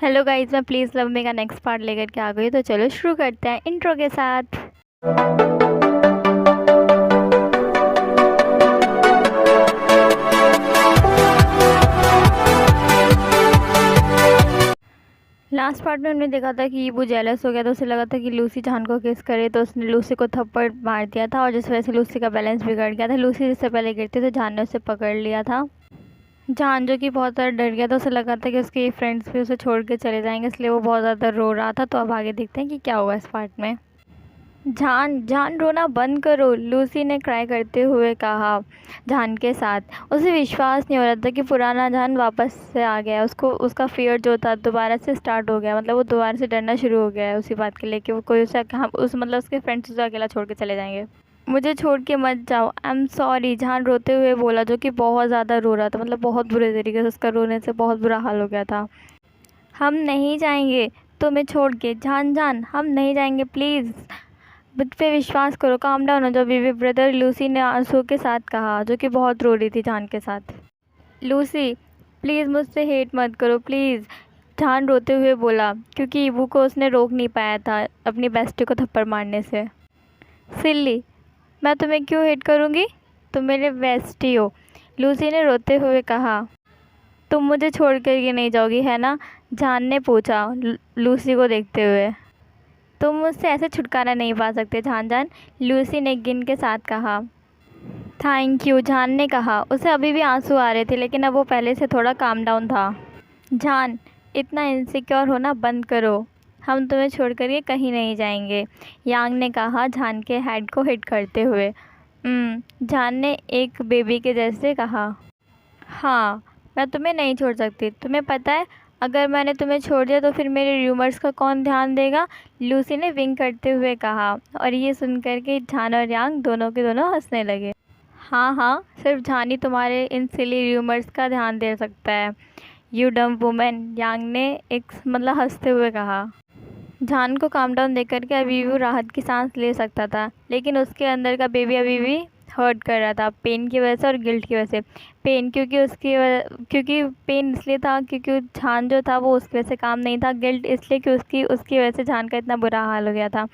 Hello guys, मैं please love me का next part लेकर के आ गई। तो चलो शुरू करते हैं इंट्रो के साथ। लास्ट पार्ट में हमने देखा था कि वो जेलस हो गया, तो उसे लगा था कि लूसी जान को किस करे, तो उसने लूसी को थप्पड़ मार दिया था और जिस वजह से लूसी का बैलेंस बिगड़ गया था। लूसी जिससे पहले गिरती तो जान ने उसे पकड़ लिया था। जान जो कि बहुत ज़्यादा डर गया था, उसे लगा था कि उसके फ्रेंड्स भी उसे छोड़ के चले जाएंगे, इसलिए वो बहुत ज़्यादा रो रहा था। तो अब आगे देखते हैं कि क्या हुआ इस पार्ट में। जान जान रोना बंद करो, लूसी ने क्राई करते हुए कहा जान के साथ। उसे विश्वास नहीं हो रहा था कि पुराना जान वापस से आ गया। उसको उसका फियर जो था दोबारा से स्टार्ट हो गया, मतलब वो दोबारा से डरना शुरू हो गया है उसी बात के लिए कि वो कोई उसे मतलब उसके फ्रेंड्स उसे अकेला छोड़ के चले जाएंगे। मुझे छोड़ के मत जाओ, आई एम सॉरी, जान रोते हुए बोला, जो कि बहुत ज़्यादा रो रहा था, मतलब बहुत बुरे तरीके से उसका रोने से बहुत बुरा हाल हो गया था। हम नहीं जाएंगे तुम्हें छोड़ के, जान जान हम नहीं जाएंगे, प्लीज़ मुझ पे विश्वास करो, काम डाउन हो जाओ बेबी ब्रदर, लूसी ने आंसू के साथ कहा, जो कि बहुत रो रही थी जान के साथ। लूसी प्लीज़ मुझसे हेट मत करो प्लीज़, जान रोते हुए बोला, क्योंकि ईबू को उसने रोक नहीं पाया था अपनी बेस्टी को थप्पड़ मारने से। सिल्ली, मैं तुम्हें क्यों हेट करूँगी, तुम मेरे बेस्टी हो, लूसी ने रोते हुए कहा। तुम मुझे छोड़ कर के नहीं जाओगी है ना, जान ने पूछा लूसी को देखते हुए। तुम मुझसे ऐसे छुटकारा नहीं पा सकते जान जान, लूसी ने गिन के साथ कहा। थैंक यू, जान ने कहा। उसे अभी भी आंसू आ रहे थे, लेकिन अब वो पहले से थोड़ा काम डाउन था। जान, इतना इनसिक्योर होना बंद करो, हम तुम्हें छोड़ कर के कहीं नहीं जाएंगे, यांग ने कहा जान के हेड को हिट करते हुए। जान ने एक बेबी के जैसे कहा। हाँ, मैं तुम्हें नहीं छोड़ सकती, तुम्हें पता है अगर मैंने तुम्हें छोड़ दिया तो फिर मेरे र्यूमर्स का कौन ध्यान देगा, लूसी ने विंक करते हुए कहा। और ये सुनकर के जान और यांग दोनों के दोनों हंसने लगे। हाँ हाँ, सिर्फ जान ही तुम्हारे इन सिली र्यूमर्स का ध्यान दे सकता है, यू डम वुमेन, यांग ने एक मतलब हंसते हुए कहा। जान को काम डाउन देख करके अभी भी वो राहत की सांस ले सकता था, लेकिन उसके अंदर का बेबी अभी भी हर्ट कर रहा था, पेन की वजह से और गिल्ट की वजह से। पेन क्योंकि पेन इसलिए था क्योंकि जान जो था वो उसकी वजह से काम नहीं था, गिल्ट इसलिए कि उसकी वजह से जान का इतना बुरा हाल हो गया था।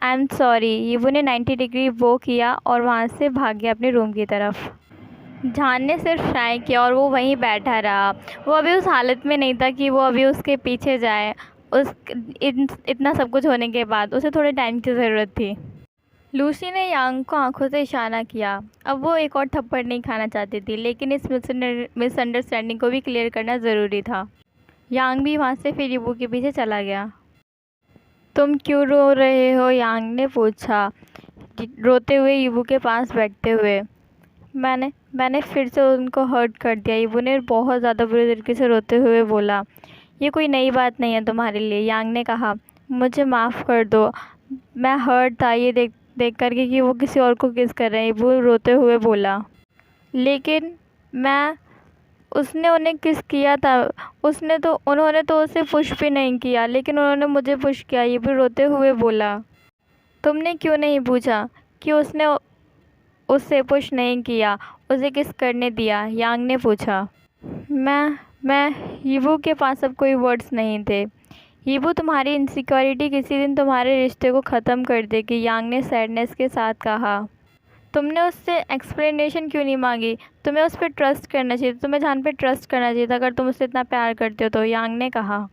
आई एम सॉरी, यीवू ने 90 डिग्री वो किया और वहाँ से भाग गया अपने रूम की तरफ। जान ने सिर्फ ट्राई किया और वो वहीं बैठा रहा। वो अभी उस हालत में नहीं था कि वो अभी उसके पीछे जाए। इतना सब कुछ होने के बाद उसे थोड़े टाइम की ज़रूरत थी। लूसी ने यांग को आंखों से इशारा किया। अब वो एक और थप्पड़ नहीं खाना चाहती थी, लेकिन इस मिसअंडरस्टैंडिंग को भी क्लियर करना ज़रूरी था। यांग भी वहाँ से फिर यीवू के पीछे चला गया। तुम क्यों रो रहे हो, यांग ने पूछा, रोते हुए यीवू के पास बैठते हुए। मैंने फिर से उनको हर्ट कर दिया, यीवू ने बहुत ज़्यादा बुरे तरीके से रोते हुए बोला। ये कोई नई बात नहीं है तुम्हारे लिए, यांग ने कहा। मुझे माफ़ कर दो, मैं हर्ट था ये देख करके कि वो किसी और को किस कर रहे हैं, वो रोते हुए बोला। लेकिन मैं उसने उन्हें किस किया था, उन्होंने तो उसे पुश भी नहीं किया, लेकिन उन्होंने मुझे पुश किया, ये भी रोते हुए बोला। तुमने क्यों नहीं पूछा कि उसने उससे पुश नहीं किया, उसे किस करने दिया, यांग ने पूछा। मैं यीवू के पास अब कोई वर्ड्स नहीं थे। यीवू, तुम्हारी इनसिक्योरिटी किसी दिन तुम्हारे रिश्ते को ख़त्म कर देगी, यांग ने सैडनेस के साथ कहा। तुमने उससे एक्सप्लेनेशन क्यों नहीं मांगी, तुम्हें उस पर ट्रस्ट करना चाहिए, तुम्हें जान पे ट्रस्ट करना चाहिए था अगर तुम उससे इतना प्यार करते हो तो, यांग ने कहा।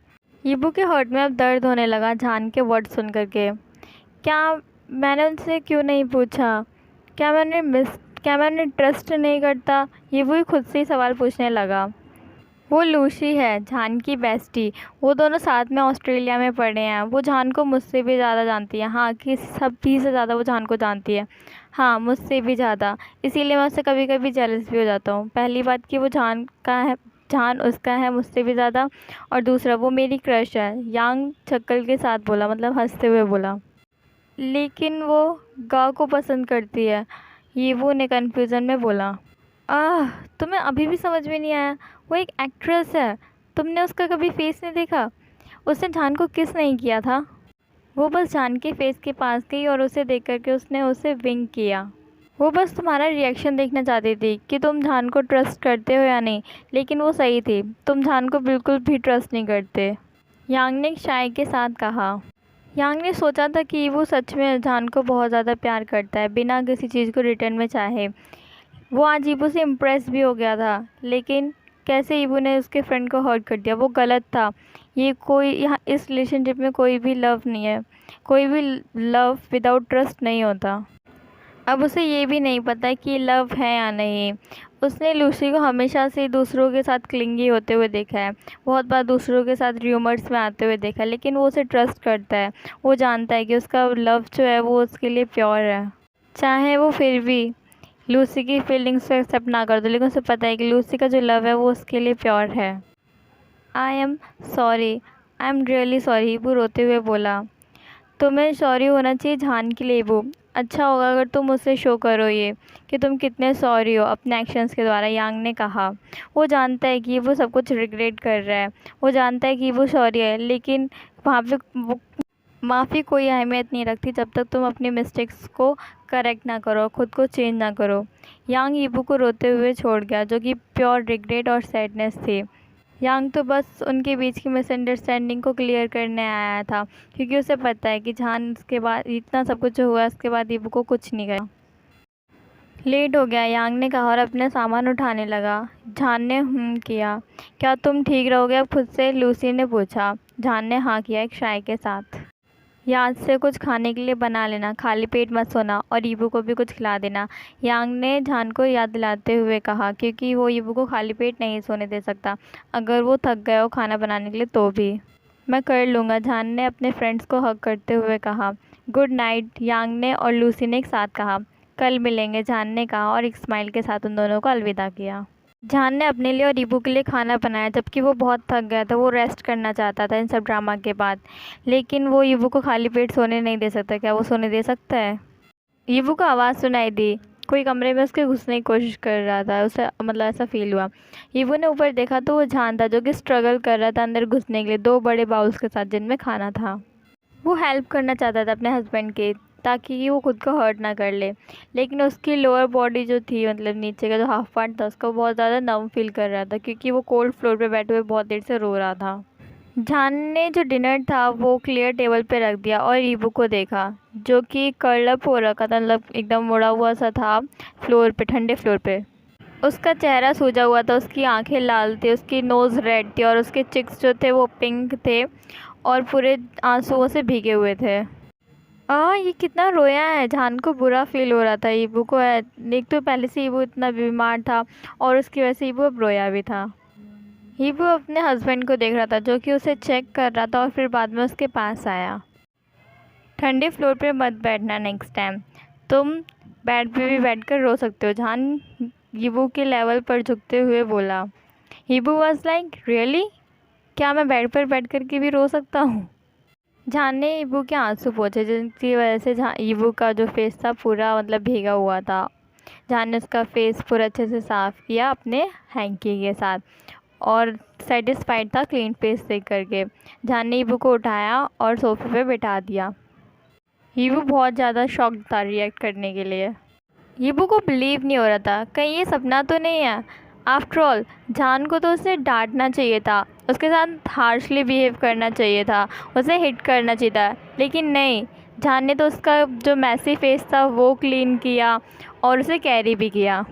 यीवू के हर्ट में अब दर्द होने लगा जान के वर्ड सुन करके। क्या मैंने उनसे क्यों नहीं पूछा, क्या मैंने ट्रस्ट नहीं करता, यीवू ही खुद से ही सवाल पूछने लगा। वो लूसी है, जान की बेस्टी, वो दोनों साथ में ऑस्ट्रेलिया में पढ़े हैं, वो जान को मुझसे भी ज़्यादा जानती है, हाँ कि सभी से ज़्यादा वो जान को जानती है, हाँ मुझसे भी ज़्यादा, इसीलिए मैं उससे कभी कभी जेलस भी हो जाता हूँ। पहली बात कि वो जान का है, जान उसका है मुझसे भी ज़्यादा, और दूसरा वो मेरी क्रश है, यांग छक्कल के साथ बोला, मतलब हंसते हुए बोला। लेकिन वो गा को पसंद करती है, यीवू ने कन्फ्यूज़न में बोला। तुम्हें अभी भी समझ में नहीं आया, वो एक एक्ट्रेस है, तुमने उसका कभी फेस नहीं देखा, उसने जान को किस नहीं किया था, वो बस जान के फेस के पास गई और उसे देख करके उसने उसे विंक किया। वो बस तुम्हारा रिएक्शन देखना चाहती थी कि तुम जान को ट्रस्ट करते हो या नहीं, लेकिन वो सही थी, तुम जान को बिल्कुल भी ट्रस्ट नहीं करते। यांग ने शाय के साथ कहा। यांग ने सोचा था कि वो सच में जान को बहुत ज़्यादा प्यार करता है, बिना किसी चीज़ को रिटर्न में चाहे। वो आज ईबू से इम्प्रेस भी हो गया था, लेकिन कैसे ईबू ने उसके फ्रेंड को हर्ट कर दिया, वो गलत था। यहाँ इस रिलेशनशिप में कोई भी लव नहीं है, कोई भी लव विदाउट ट्रस्ट नहीं होता। अब उसे ये भी नहीं पता कि लव है या नहीं। उसने लूसी को हमेशा से दूसरों के साथ क्लिंगी होते हुए देखा है, बहुत बार दूसरों के साथ र्यूमर्स में आते हुए देखा है, लेकिन वो उसे ट्रस्ट करता है। वो जानता है कि उसका लव जो है वो उसके लिए प्योर है, चाहे वो फिर भी लूसी की फीलिंग्स को एक्सेप्ट ना कर दो, लेकिन उसे पता है कि लूसी का जो लव है वो उसके लिए प्योर है। I am sorry, I am really sorry, ईबू रोते हुए बोला। तुम्हें सॉरी होना चाहिए जान के लिए ईबू। अच्छा होगा अगर तुम मुझसे शो करो ये कि तुम कितने सॉरी हो अपने एक्शंस के द्वारा, यांग ने कहा। वो जानता है कि वो सब कुछ रिग्रेट कर रहा है, वो जानता है कि वो सॉरी है, लेकिन वहाँ पे माफ़ी कोई अहमियत नहीं रखती जब तक तुम अपनी मिस्टेक्स को करेक्ट ना करो, खुद को चेंज ना करो। यांग ईबू को रोते हुए छोड़ गया, जो कि प्योर रिग्रेट और सैडनेस थी। यांग तो बस उनके बीच की मिसअंडरस्टैंडिंग को क्लियर करने आया था, क्योंकि उसे पता है कि जान उसके बाद इतना सब कुछ हुआ, उसके बाद ईबू को कुछ नहीं कहा। लेट हो गया, यांग ने कहा और अपने सामान उठाने लगा। जान ने किया। क्या तुम ठीक रहोगे अब खुद से, लूसी ने पूछा। जान ने हाँ किया, एक चाय के साथ। याद से कुछ खाने के लिए बना लेना, खाली पेट मत सोना, और ईबू को भी कुछ खिला देना, यांग ने जान को याद दिलाते हुए कहा, क्योंकि वो ईबू को खाली पेट नहीं सोने दे सकता, अगर वो थक गया हो खाना बनाने के लिए तो भी। मैं कर लूँगा, जान ने अपने फ्रेंड्स को हग करते हुए कहा। गुड नाइट, यांग ने और लूसी ने एक साथ कहा। कल मिलेंगे, जान ने कहा और एक स्माइल के साथ उन दोनों को अलविदा किया। जान ने अपने लिए और ईबू के लिए खाना बनाया, जबकि वो बहुत थक गया था। वो रेस्ट करना चाहता था इन सब ड्रामा के बाद, लेकिन वो ईबू को खाली पेट सोने नहीं दे सकता। क्या वो सोने दे सकता है? ईबू को आवाज़ सुनाई दी, कोई कमरे में उसके घुसने की कोशिश कर रहा था। उसे मतलब ऐसा फील हुआ। ईबू ने ऊपर देखा तो वो जान था, जो कि स्ट्रगल कर रहा था अंदर घुसने के लिए, 2 बड़े बाउल्स के साथ जिनमें खाना था। वो हेल्प करना चाहता था अपने हस्बैंड के, ताकि वो खुद को हर्ट ना कर ले, लेकिन उसकी लोअर बॉडी जो थी, मतलब नीचे का जो हाफ पार्ट था, उसको बहुत ज़्यादा नर्व फील कर रहा था, क्योंकि वो कोल्ड फ्लोर पे बैठे हुए बहुत देर से रो रहा था। जान ने जो डिनर था वो क्लियर टेबल पे रख दिया और ईबू को देखा, जो कि कर्ल अप हो रखा था, मतलब एकदम मुड़ा हुआ सा था फ्लोर पे, ठंडे फ्लोर पे। उसका चेहरा सूजा हुआ था, उसकी आंखें लाल थी, उसकी नोज़ रेड थी और उसके चिक्स जो थे वो पिंक थे और पूरे आंसुओं से भीगे हुए थे। ये कितना रोया है, जान को बुरा फील हो रहा था ईबू को। एक तो पहले से ईबू इतना बीमार था और उसकी वजह से ईबू अब रोया भी था। ईबू अपने हस्बैंड को देख रहा था, जो कि उसे चेक कर रहा था और फिर बाद में उसके पास आया। ठंडे फ्लोर पे मत बैठना नेक्स्ट टाइम, तुम बेड पे भी बैठकर रो सकते हो, जान ईबू के लेवल पर झुकते हुए बोला। ईबू वाज लाइक, रियली, क्या मैं बेड पर बैठ कर के भी रो सकता हूँ? जान ने ईबू के आंसू पोंछे, जिनकी वजह से ईबू का जो फेस था पूरा मतलब भीगा हुआ था। जान ने उसका फेस पूरा अच्छे से साफ़ किया अपने हैंकी के साथ और सेटिस्फाइड था क्लीन फेस देख करके। जान ने ईबू को उठाया और सोफे पे बिठा दिया। ईबू बहुत ज़्यादा शॉक्ड था रिएक्ट करने के लिए। ईबू को बिलीव नहीं हो रहा था, कहीं ये सपना तो नहीं है। आफ्टर ऑल जान को तो उसे डांटना चाहिए था, उसके साथ हार्शली बिहेव करना चाहिए था, उसे हिट करना चाहिए था, लेकिन नहीं, जान ने तो उसका जो मैसी फेस था वो क्लीन किया और उसे कैरी भी किया।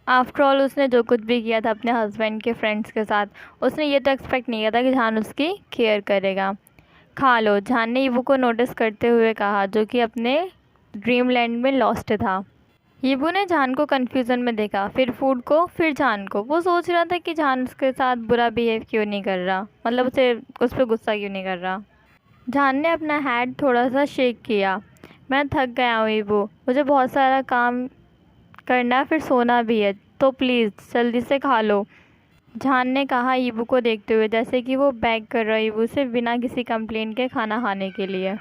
आफ्टर ऑल उसने जो कुछ भी किया था अपने हस्बैंड के फ्रेंड्स के साथ, उसने ये तो एक्सपेक्ट नहीं किया था कि जान उसकी केयर करेगा। खा लो, जान ने ईबू को नोटिस करते हुए कहा, जो कि अपने ड्रीम लैंड में लॉस्ट था। ईबू ने जान को कन्फ्यूज़न में देखा, फिर फूड को, फिर जान को। वो सोच रहा था कि जान उसके साथ बुरा बिहेव क्यों नहीं कर रहा, मतलब उसे उस पर गुस्सा क्यों नहीं कर रहा। जान ने अपना हेड थोड़ा सा शेक किया। मैं थक गया हूँ ईबू, मुझे बहुत सारा काम करना, फिर सोना भी है, तो प्लीज़ जल्दी से खा लो, जान ने कहा ईबू को देखते हुए, जैसे कि वो बैग कर रहा है ईबू से बिना किसी कंप्लेंट के खाना खाने के लिए।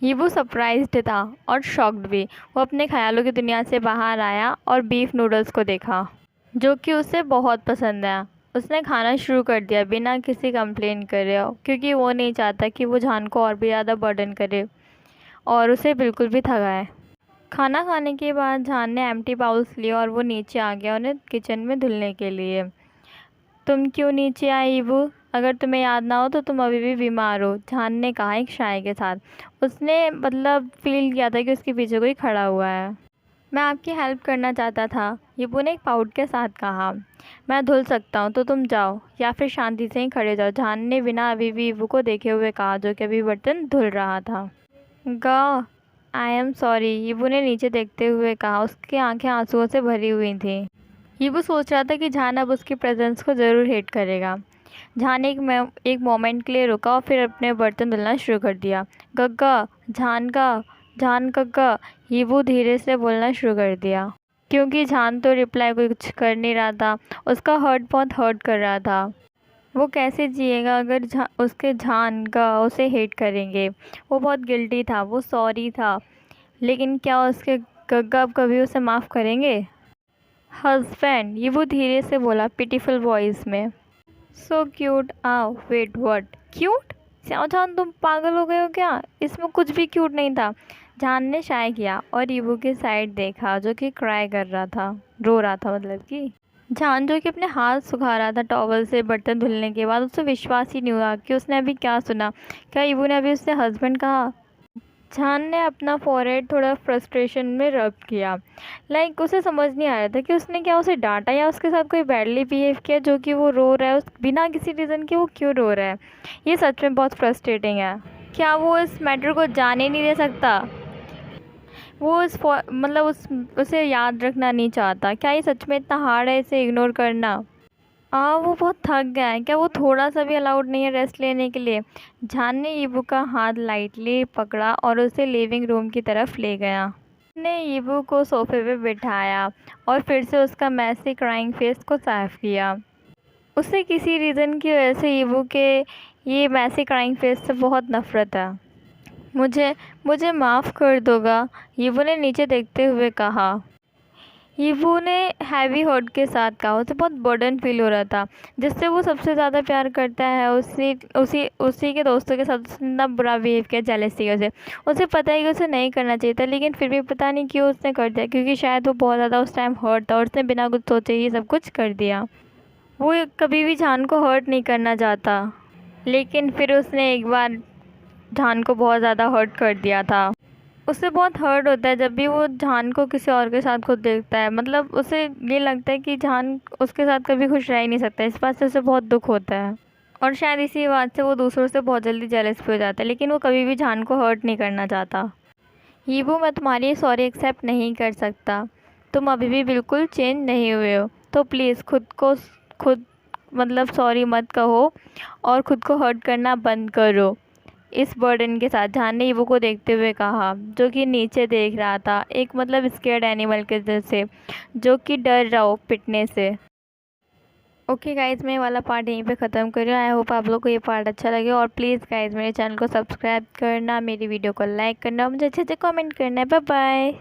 ईबू सरप्राइज्ड था और शॉक्ड भी। वो अपने ख्यालों की दुनिया से बाहर आया और बीफ नूडल्स को देखा, जो कि उसे बहुत पसंद आया। उसने खाना शुरू कर दिया बिना किसी कंप्लेन करे, क्योंकि वो नहीं चाहता कि वो जान को और भी ज़्यादा बर्डन करे और उसे बिल्कुल भी थकाए। खाना खाने के बाद जान ने एम्प्टी बाउल्स लिए और वो नीचे आ गया उन्हें किचन में धुलने के लिए। तुम क्यों नीचे आई ईबू? अगर तुम्हें याद ना हो तो तुम अभी भी बीमार हो, जान ने कहा एक शाय के साथ। उसने मतलब फील किया था कि उसके पीछे कोई खड़ा हुआ है। मैं आपकी हेल्प करना चाहता था, यीबू ने एक पाउट के साथ कहा। मैं धुल सकता हूँ तो तुम जाओ, या फिर शांति से ही खड़े जाओ, जान ने बिना अभी भी यीबू को देखे हुए कहा, जो कि अभी बर्तन धुल रहा था। गा आई एम सॉरी, यीबू ने नीचे देखते हुए कहा। उसकी आंखें आंसुओं से भरी हुई थी। यीबू सोच रहा था कि जान अब उसकी प्रेजेंस को ज़रूर हेट करेगा। जान एक मोमेंट के लिए रुका और फिर अपने बर्तन धुलना शुरू कर दिया। गग्गा, जान गग्गा, यीबू धीरे से बोलना शुरू कर दिया, क्योंकि जान तो रिप्लाई कुछ कर नहीं रहा था। उसका हर्ट बहुत हर्ट कर रहा था। वो कैसे जिएगा अगर उसके जान का उसे हेट करेंगे। वो बहुत गिल्टी था, वो सॉरी था, लेकिन क्या उसके गग्गा अब कभी उसे माफ़ करेंगे? हस्बैंड, ये वो धीरे से बोला पिटीफुल वॉइस में। सो क्यूट, आओ वेट व्हाट क्यूट? जान तुम पागल हो गए हो क्या? इसमें कुछ भी क्यूट नहीं था। जान ने शाय किया और यीबू की साइड देखा, जो कि क्राई कर रहा था, रो रहा था मतलब कि। जान जो कि अपने हाथ सुखा रहा था टॉवल से बर्तन धुलने के बाद, उसे विश्वास ही नहीं हुआ कि उसने अभी क्या सुना। क्या यीबू ने अभी उससे हस्बैंड कहा? जान ने अपना फॉरहेड थोड़ा फ्रस्ट्रेशन में रब किया। लाइक उसे समझ नहीं आ रहा था कि उसने क्या उसे डांटा या उसके साथ कोई बैडली बिहेव किया, जो कि वो रो रहा है बिना किसी रीज़न के। वो क्यों रो रहा है? ये सच में बहुत फ्रस्ट्रेटिंग है। क्या वो इस मैटर को जाने नहीं दे सकता? वो मतलब उसे याद रखना नहीं चाहता? क्या ये सच में इतना हार्ड है इसे इग्नोर करना? वो बहुत थक गया है। क्या वो थोड़ा सा भी अलाउड नहीं है रेस्ट लेने के लिए? जान ने यीबू का हाथ लाइटली पकड़ा और उसे लिविंग रूम की तरफ ले गया। ने यीबू को सोफे पे बिठाया और फिर से उसका मैसी क्राइंग फेस को साफ किया। उसे किसी रीज़न की वजह से यीबू के ये मैसी क्राइंग फेस से बहुत नफ़रत है। मुझे माफ़ कर दोगा, यीबू ने नीचे देखते हुए कहा। यीबू ने हैवी हर्ट के साथ कहा। उसे बहुत बर्डन फील हो रहा था। जिससे वो सबसे ज़्यादा प्यार करता है, उसी के दोस्तों के साथ उसने इतना बुरा बिहेव किया जेलसी से। उसे पता है कि उसे नहीं करना चाहिए था, लेकिन फिर भी पता नहीं क्यों उसने कर दिया, क्योंकि शायद वो बहुत ज़्यादा उस टाइम हर्ट था और उसने बिना कुछ सोचे ही सब कुछ कर दिया। वो कभी भी जान को हर्ट नहीं करना चाहता, लेकिन फिर उसने एक बार जान को बहुत ज़्यादा हर्ट कर दिया था। उसे बहुत हर्ट होता है जब भी वो जान को किसी और के साथ खुद देखता है। मतलब उसे ये लगता है कि जान उसके साथ कभी खुश रह ही नहीं सकता। इस बात से उसे बहुत दुख होता है और शायद इसी बात से वो दूसरों से बहुत जल्दी जेलस भी हो जाता है, लेकिन वो कभी भी जान को हर्ट नहीं करना चाहता। यीबू, मैं तुम्हारी सॉरी एक्सेप्ट नहीं कर सकता। तुम अभी भी बिल्कुल चेंज नहीं हुए हो, तो प्लीज़ खुद मतलब सॉरी मत कहो और ख़ुद को हर्ट करना बंद करो। इस बर्डन के साथ जान ने यीबू को देखते हुए कहा, जो कि नीचे देख रहा था, एक मतलब स्केर्ड एनिमल के जैसे, जो कि डर रहा हो पिटने से। ओके गाइज, मैं वाला पार्ट यहीं पे ख़त्म कर रही हूँ। आई होप आप लोग को ये पार्ट अच्छा लगे, और प्लीज़ गाइज मेरे चैनल को सब्सक्राइब करना, मेरी वीडियो को लाइक करना, मुझे अच्छे से कमेंट करना है। Bye bye.